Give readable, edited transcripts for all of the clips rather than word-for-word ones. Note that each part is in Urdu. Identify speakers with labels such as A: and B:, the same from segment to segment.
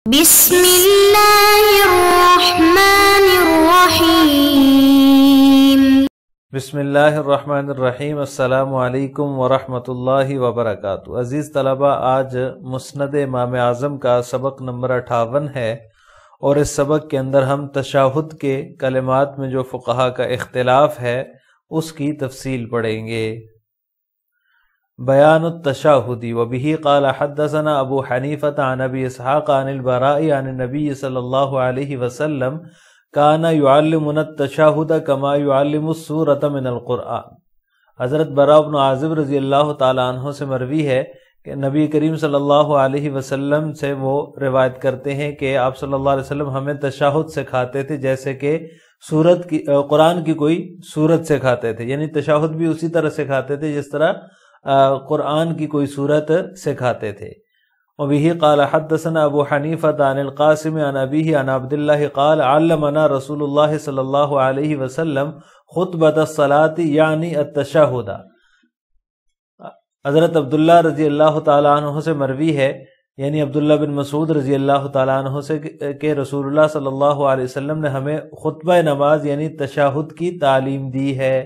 A: بسم اللہ الرحمن الرحیم۔
B: بسم اللہ الرحمن الرحیم۔ السلام علیکم ورحمۃ اللہ وبرکاتہ۔ عزیز طلبہ، آج مسند امام اعظم کا سبق نمبر 58 ہے، اور اس سبق کے اندر ہم تشہد کے کلمات میں جو فقہا کا اختلاف ہے اس کی تفصیل پڑھیں گے۔ بیان التشہد وبہ قال حدثنا ابو حنیفۃ عن ابی اسحاق عن البراء عن النبی صلی اللہ علیہ وسلم کان یعلمنا التشہد کما یعلم السورۃ من القرآن۔ حضرت براء بن عازب رضی اللہ تعالیٰ عنہ سے مروی ہے کہ نبی کریم صلی اللہ علیہ وسلم سے وہ روایت کرتے ہیں کہ آپ صلی اللہ علیہ وسلم ہمیں تشہد سکھاتے تھے جیسے کہ قرآن کی کوئی سورت سکھاتے تھے، یعنی تشہد بھی اسی طرح سکھاتے تھے جس طرح قرآن کی کوئی سورت سکھاتے تھے۔ وبه قال حدثنا ابو حنیفۃ عن القاسم عن ابیہ عن عبداللہ قال علمنا رسول اللہ صلی اللہ علیہ وسلم خطبۃ الصلاۃ یعنی التشہد۔ حضرت عبداللہ رضی اللہ تعالیٰ عنہ سے مروی ہے، یعنی عبداللہ بن مسعود رضی اللہ تعالیٰ عنہ سے کہ رسول اللہ صلی اللہ علیہ وسلم نے ہمیں خطبہ نماز یعنی تشہد کی تعلیم دی ہے۔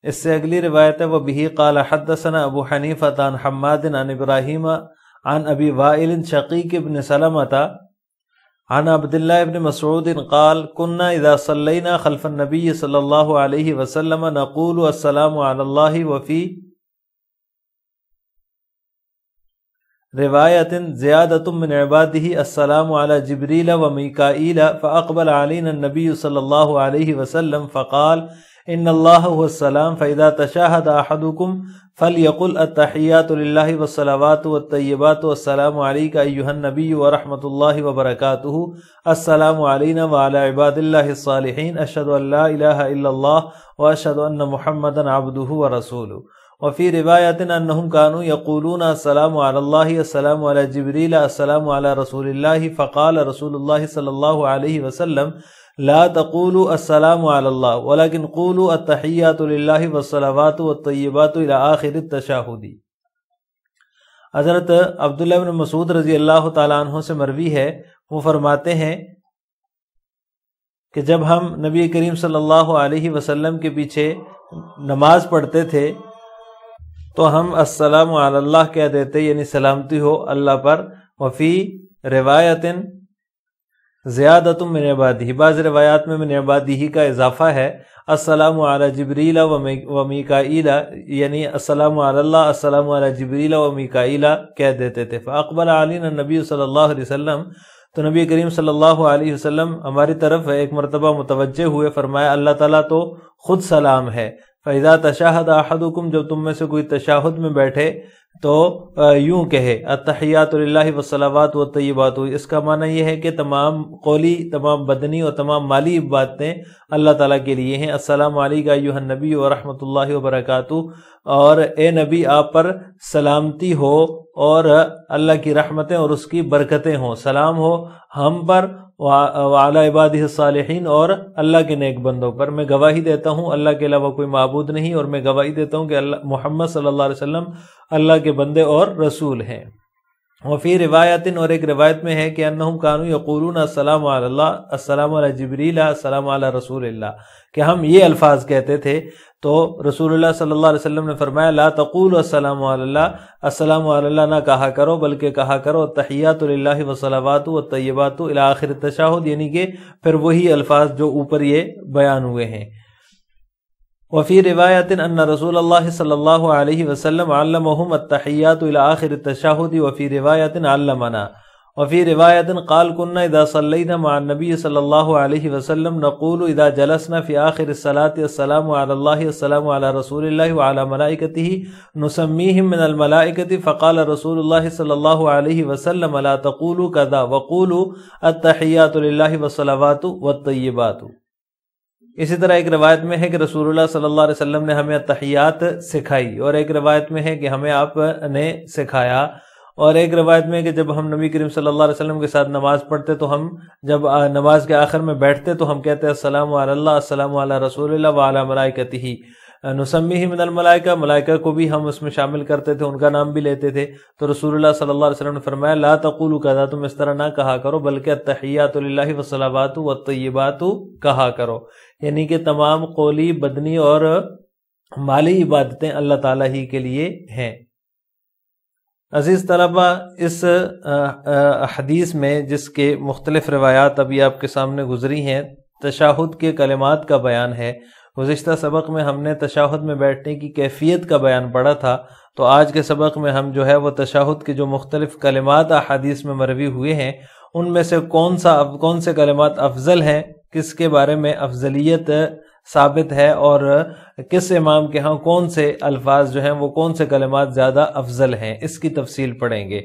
B: اس سے اگلی روایت ہے وبہ قال حدثنا ابو حنیفۃ عن حماد عن ابراہیم عن ابی وائل شقیق بن سلمۃ عن عبداللہ بن مسعود قال كنا اذا صلینا خلف النبی صلی اللہ علیہ وسلم نقول السلام علی اللہ وفی روایت زیادۃ من عبادہ السلام علی جبریل ومیکائیل فاقبل علینا النبی صلی اللہ علیہ وسلم فقال ان اللہ هو السلام فاذا تشاہد احدکم فلیقل التحیات للہ والصلوات والطیبات والسلام علیک ایہا النبی ورحمۃ اللہ وبرکاتہ السلام علینا وعلی عباد اللہ الصالحین اشہد ان لا الہ الا اللہ واشہد ان محمدا عبدہ ورسولہ۔ وفی روایت انہم کانوا یقولون السلام علی اللہ السلام علی جبریل السلام علی رسول اللہ فقال رسول اللہ صلی اللہ علیہ وسلم لا تقولوا السلام علی اللہ ولكن قولوا التحیات للہ والصلوات والطیبات الى آخر التشہد۔ حضرت عبداللہ بن مسعود رضی اللہ تعالیٰ عنہ سے مروی ہے، وہ فرماتے ہیں کہ جب ہم نبی کریم صلی اللہ علیہ وسلم کے پیچھے نماز پڑھتے تھے تو ہم السلام علی اللہ کہہ دیتے، یعنی سلامتی ہو اللہ پر۔ وفی روایت زیادۃ من عبادہ، بعض روایات میں من عبادہ کا اضافہ ہے، السلام علی جبریل و میکائیل، یعنی السلام علی اللہ السلام علی جبریل و میکائیل کہہ دیتے تھے۔ فاقبل علینا النبی صلی اللہ علیہ وسلم، تو نبی کریم صلی اللہ علیہ وسلم ہماری طرف ایک مرتبہ متوجہ ہوئے، فرمایا اللہ تعالیٰ تو خود سلام ہے۔ فَإِذَا تَشَاهَدَ أَحَدُكُمْ، جب تم میں سے کوئی تشہد میں بیٹھے تو یوں کہے التحیات للہ والصلوات والطیبات۔ اس کا معنی یہ ہے کہ تمام قولی، تمام بدنی اور تمام مالی باتیں اللہ تعالیٰ کے لیے ہیں۔ السلام علیکم ایھا النبی ورحمۃ اللہ وبرکاتہ، اور اے نبی آپ پر سلامتی ہو اور اللہ کی رحمتیں اور اس کی برکتیں ہوں، سلام ہو ہم پر وعلی عبادہ الصالحین، اور اللہ کے نیک بندوں پر۔ میں گواہی دیتا ہوں اللہ کے علاوہ کوئی معبود نہیں، اور میں گواہی دیتا ہوں کہ محمد صلی اللہ علیہ وسلم اللہ کے بندے اور رسول ہیں۔ وفی روایت، اور ایک روایت میں ہے کہ انہم کانوا یقولون السلام علی اللہ السلام علی جبریل السلام علی رسول اللہ، کہ ہم یہ الفاظ کہتے تھے، تو رسول اللہ صلی اللہ علیہ وسلم نے فرمایا لا تقولوا السلام علی اللہ، السلام علی اللہ نہ کہا کرو بلکہ کہا کرو التحیات للہ والصلوات والطیبات الی آخر التشہد، یعنی کہ پھر وہی الفاظ جو اوپر یہ بیان ہوئے ہیں۔ وفی روایت ان رسول اللہ صلی اللہ علیہ وسلم علمہم التحیات الی آخر التشہد، وفی روایت علمنا۔ وفی روایت قال كنا اذا صلینا مع النبی صلی اللہ علیہ وسلم نقول اذا جلسنا فی آخر الصلاة السلام علی اللہ السلام علی رسول اللہ وعلی ملائکتہ نسمیہم من الملائکۃ، فقال رسول اللہ صلی اللہ علیہ وسلم لا تقولوا كذا وقولوا التحیات للہ والصلوات والطیبات۔ اسی طرح ایک روایت میں ہے کہ رسول اللہ صلی اللہ علیہ وسلم نے ہمیں تحیات سکھائی، اور ایک روایت میں ہے کہ ہمیں آپ نے سکھایا، اور ایک روایت میں ہے کہ جب ہم نبی کریم صلی اللہ علیہ وسلم کے ساتھ نماز پڑھتے تو ہم جب نماز کے آخر میں بیٹھتے تو ہم کہتے السلام علی اللہ السلام علی رسول اللہ وعلی ملائکتہ، نسمیہ من الملائکہ، ملائکہ کو بھی ہم اس میں شامل کرتے تھے، ان کا نام بھی لیتے تھے۔ تو رسول اللہ صلی اللہ علیہ وسلم نے فرمایا لا تقولوا کذا، تم اس طرح نہ کہا کرو، بلکہ التحیات للہ والصلوات والطیبات کہا کرو، یعنی کہ تمام قولی، بدنی اور مالی عبادتیں اللہ تعالیٰ ہی کے لیے ہیں۔ عزیز طلبہ، اس حدیث میں جس کے مختلف روایات ابھی آپ کے سامنے گزری ہیں، تشہد کے کلمات کا بیان ہے۔ گزشتہ سبق میں ہم نے تشہد میں بیٹھنے کی کیفیت کا بیان پڑھا تھا، تو آج کے سبق میں ہم جو ہے وہ تشہد کے جو مختلف کلمات احادیث میں مروی ہوئے ہیں، ان میں سے کون سے کلمات افضل ہیں، کس کے بارے میں افضلیت ثابت ہے، اور کس امام کے ہاں کون سے الفاظ جو ہیں وہ کون سے کلمات زیادہ افضل ہیں، اس کی تفصیل پڑھیں گے۔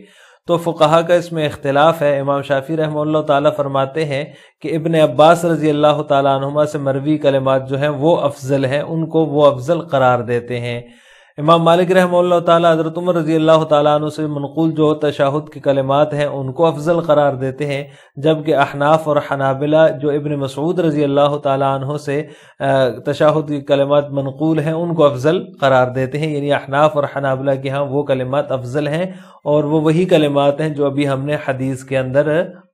B: تو فقہا کا اس میں اختلاف ہے۔ امام شافعی رحمہ اللہ تعالیٰ فرماتے ہیں کہ ابن عباس رضی اللہ تعالیٰ عنہما سے مروی کلمات جو ہیں وہ افضل ہیں، ان کو وہ افضل قرار دیتے ہیں۔ امام مالک رحمہ اللہ تعالیٰ حضرت عمر رضی اللہ تعالیٰ عنہ سے منقول جو تشہد کے کلمات ہیں ان کو افضل قرار دیتے ہیں، جبکہ احناف اور حنابلہ جو ابن مسعود رضی اللہ تعالیٰ عنہ سے تشہد کے کلمات منقول ہیں ان کو افضل قرار دیتے ہیں، یعنی احناف اور حنابلہ کے ہاں وہ کلمات افضل ہیں، اور وہ وہی کلمات ہیں جو ابھی ہم نے حدیث کے اندر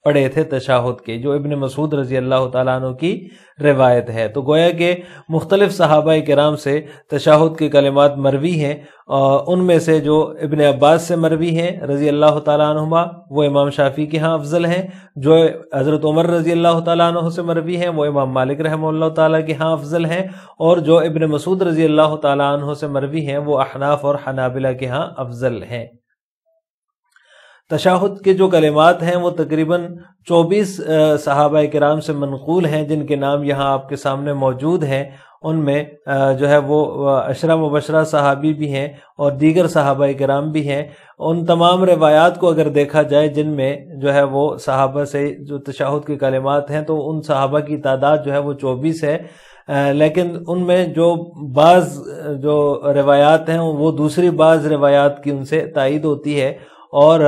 B: پڑھے تھے تشہد کے، جو ابن مسعود رضی اللہ تعالیٰ عنہ کی روایت ہے۔ تو گویا کہ مختلف صحابہ کرام سے تشہد کے کلمات مروی ہیں، ان میں سے جو ابن عباس سے مروی ہیں رضی اللہ تعالیٰ عنہما وہ امام شافعی کے ہاں افضل ہیں، جو حضرت عمر رضی اللہ تعالیٰ عنہ سے مروی ہیں وہ امام مالک رحمہ اللہ تعالیٰ کے ہاں افضل ہیں، اور جو ابن مسعود رضی اللہ تعالیٰ عنہ سے مروی ہیں وہ احناف اور حنابلہ کے ہاں افضل ہیں۔ تشہد کے جو کلمات ہیں وہ تقریباً 24 صحابہ کرام سے منقول ہیں، جن کے نام یہاں آپ کے سامنے موجود ہیں۔ ان میں جو ہے وہ عشرہ مبشرہ صحابی بھی ہیں اور دیگر صحابہ کرام بھی ہیں۔ ان تمام روایات کو اگر دیکھا جائے جن میں جو ہے وہ صحابہ سے جو تشہد کے کلمات ہیں، تو ان صحابہ کی تعداد جو ہے وہ 24 ہے، لیکن ان میں جو بعض جو روایات ہیں وہ دوسری بعض روایات کی ان سے تائید ہوتی ہے، اور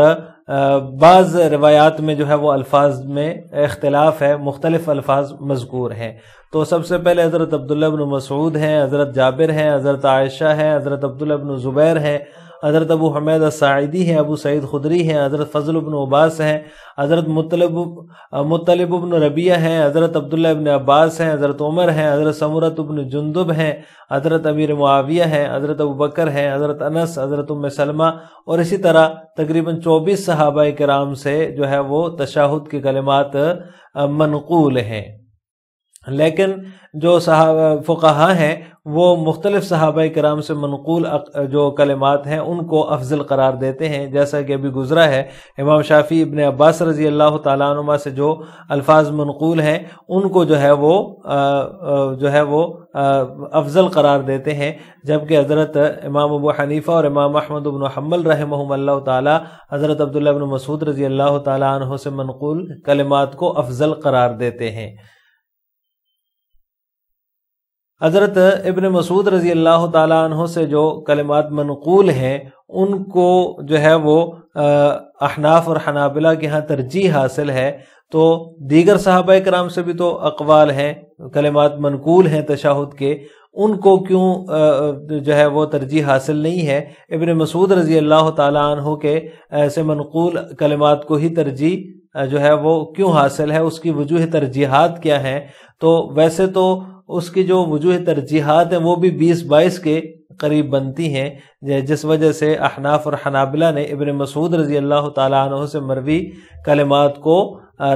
B: بعض روایات میں جو ہے وہ الفاظ میں اختلاف ہے، مختلف الفاظ مذکور ہیں۔ تو سب سے پہلے حضرت عبداللہ بن مسعود ہیں، حضرت جابر ہیں، حضرت عائشہ ہیں، حضرت عبداللہ بن زبیر ہیں، حضرت ابو حمید الساعدی ہیں، ابو سعید خدری ہیں، حضرت فضل بن عباس ہیں، حضرت مطلب بن ربیہ ہیں، حضرت عبداللہ بن عباس ہیں، حضرت عمر ہیں، حضرت سمرۃ بن جندب ہیں، حضرت امیر معاویہ ہیں، حضرت ابو بکر ہیں، حضرت انس، حضرت ام سلمہ، اور اسی طرح تقریباً 24 صحابہ کرام سے جو ہے وہ تشہد کے کلمات منقول ہیں۔ لیکن جو فقہا ہیں وہ مختلف صحابہ کرام سے منقول جو کلمات ہیں ان کو افضل قرار دیتے ہیں، جیسا کہ ابھی گزرا ہے۔ امام شافعی ابن عباس رضی اللہ تعالیٰ عنہما سے جو الفاظ منقول ہیں ان کو جو ہے وہ افضل قرار دیتے ہیں، جبکہ حضرت امام ابو حنیفہ اور امام احمد بن حنبل رحمہم اللہ تعالیٰ حضرت عبداللہ بن مسعود رضی اللہ تعالیٰ عنہ سے منقول کلمات کو افضل قرار دیتے ہیں۔ حضرت ابن مسعود رضی اللہ تعالیٰ عنہ سے جو کلمات منقول ہیں ان کو جو ہے وہ احناف اور حنابلہ کے ہاں ترجیح حاصل ہے، تو دیگر صحابہ کرام سے بھی تو اقوال ہیں، کلمات منقول ہیں تشہد کے، ان کو کیوں جو ہے وہ ترجیح حاصل نہیں ہے؟ ابن مسعود رضی اللہ تعالیٰ عنہ کے ایسے منقول کلمات کو ہی ترجیح جو ہے وہ کیوں حاصل ہے؟ اس کی وجوہ ترجیحات کیا ہیں؟ تو ویسے تو اس کی جو وجوہ ترجیحات ہیں وہ بھی 20-22 کے قریب بنتی ہیں، جس وجہ سے احناف اور حنابلہ نے ابن مسعود رضی اللہ تعالیٰ عنہ سے مروی کلمات کو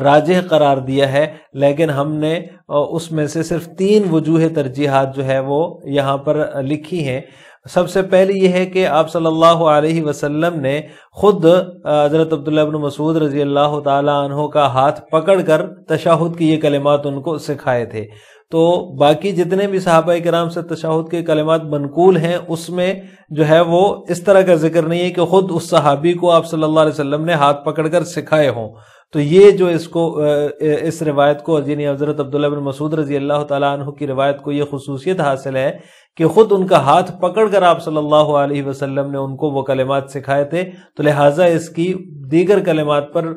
B: راجح قرار دیا ہے، لیکن ہم نے اس میں سے صرف 3 وجوہ ترجیحات جو ہے وہ یہاں پر لکھی ہیں۔ سب سے پہلی یہ ہے کہ آپ صلی اللہ علیہ وسلم نے خود حضرت عبداللہ بن مسعود رضی اللہ تعالیٰ عنہ کا ہاتھ پکڑ کر تشہد کی یہ کلمات ان کو سکھائے تھے۔ تو باقی جتنے بھی صحابہ کرام سے تشہد کے کلمات منقول ہیں اس میں جو ہے وہ اس طرح کا ذکر نہیں ہے کہ خود اس صحابی کو آپ صلی اللہ علیہ وسلم نے ہاتھ پکڑ کر سکھائے ہوں۔ تو یہ جو اس روایت کو، یعنی حضرت عبداللہ بن مسعود رضی اللہ تعالیٰ عنہ کی روایت کو یہ خصوصیت حاصل ہے کہ خود ان کا ہاتھ پکڑ کر آپ صلی اللہ علیہ وسلم نے ان کو وہ کلمات سکھائے تھے، تو لہٰذا اس کی دیگر کلمات پر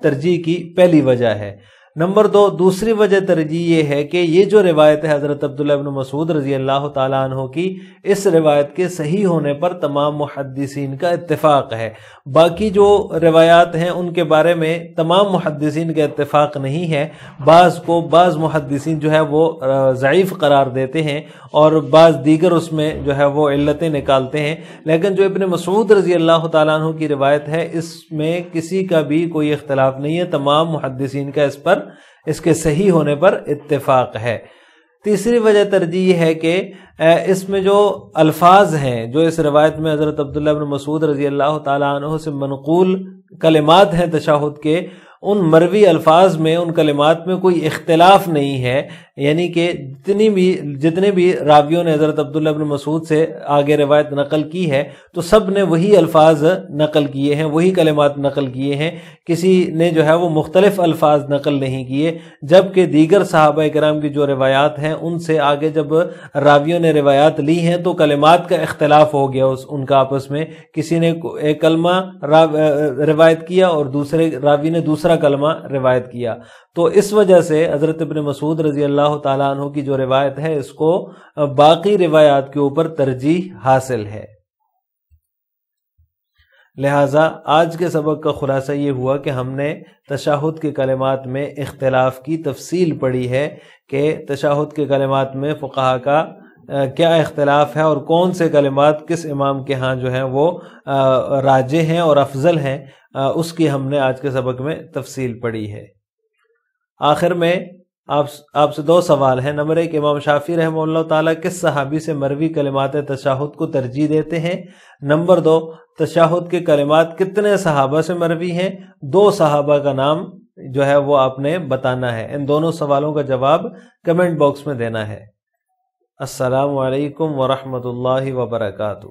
B: ترجیح کی پہلی وجہ ہے۔ نمبر 2، دوسری وجہ ترجیح یہ ہے کہ یہ جو روایت ہے حضرت عبداللہ ابن مسعود رضی اللہ تعالیٰ عنہ کی، اس روایت کے صحیح ہونے پر تمام محدثین کا اتفاق ہے۔ باقی جو روایات ہیں ان کے بارے میں تمام محدثین کا اتفاق نہیں ہے، بعض محدثین جو ہے وہ ضعیف قرار دیتے ہیں اور بعض دیگر اس میں جو ہے وہ علتیں نکالتے ہیں، لیکن جو ابن مسعود رضی اللہ تعالیٰ عنہ کی روایت ہے اس میں کسی کا بھی کوئی اختلاف نہیں ہے، تمام محدثین کا اس کے صحیح ہونے پر اتفاق ہے۔ تیسری وجہ ترجیح یہ ہے کہ اس میں جو الفاظ ہیں جو اس روایت میں حضرت عبداللہ بن مسعود رضی اللہ تعالیٰ عنہ سے منقول کلمات ہیں تشہد کے، ان مروی الفاظ میں، ان کلمات میں کوئی اختلاف نہیں ہے، یعنی کہ جتنے بھی راویوں نے حضرت عبداللہ بن مسعود سے آگے روایت نقل کی ہے تو سب نے وہی الفاظ نقل کیے ہیں، وہی کلمات نقل کیے ہیں، کسی نے جو ہے وہ مختلف الفاظ نقل نہیں کیے، جبکہ دیگر صحابہ کرام کی جو روایات ہیں ان سے آگے جب راویوں نے روایات لی ہیں تو کلمات کا اختلاف ہو گیا ان کا آپس میں، کسی نے ایک کلمہ روایت کیا اور دوسرے راوی نے دوسرا کلمہ روایت کیا، تو اس وجہ سے حضرت ابن مسعود رضی اللہ تعالیٰ عنہ کی جو روایت ہے اس کو باقی روایات کے اوپر ترجیح حاصل ہے۔ لہٰذا آج کے سبق کا خلاصہ یہ ہوا کہ ہم نے تشہد کے کلمات میں اختلاف کی تفصیل پڑھی ہے کہ تشہد کے کلمات میں فقہا کا کیا اختلاف ہے اور کون سے کلمات کس امام کے ہاں جو ہیں وہ راجح ہیں اور افضل ہیں، اس کی ہم نے آج کے سبق میں تفصیل پڑھی ہے۔ آخر میں آپ سے 2 سوال ہیں۔ نمبر 1، امام شافعی رحمہ اللہ تعالیٰ کس صحابی سے مروی کلمات تشہد کو ترجیح دیتے ہیں؟ نمبر 2، تشہد کے کلمات کتنے صحابہ سے مروی ہیں؟ 2 صحابہ کا نام جو ہے وہ آپ نے بتانا ہے۔ ان دونوں سوالوں کا جواب کمنٹ باکس میں دینا ہے۔ السلام علیکم ورحمۃ اللہ وبرکاتہ۔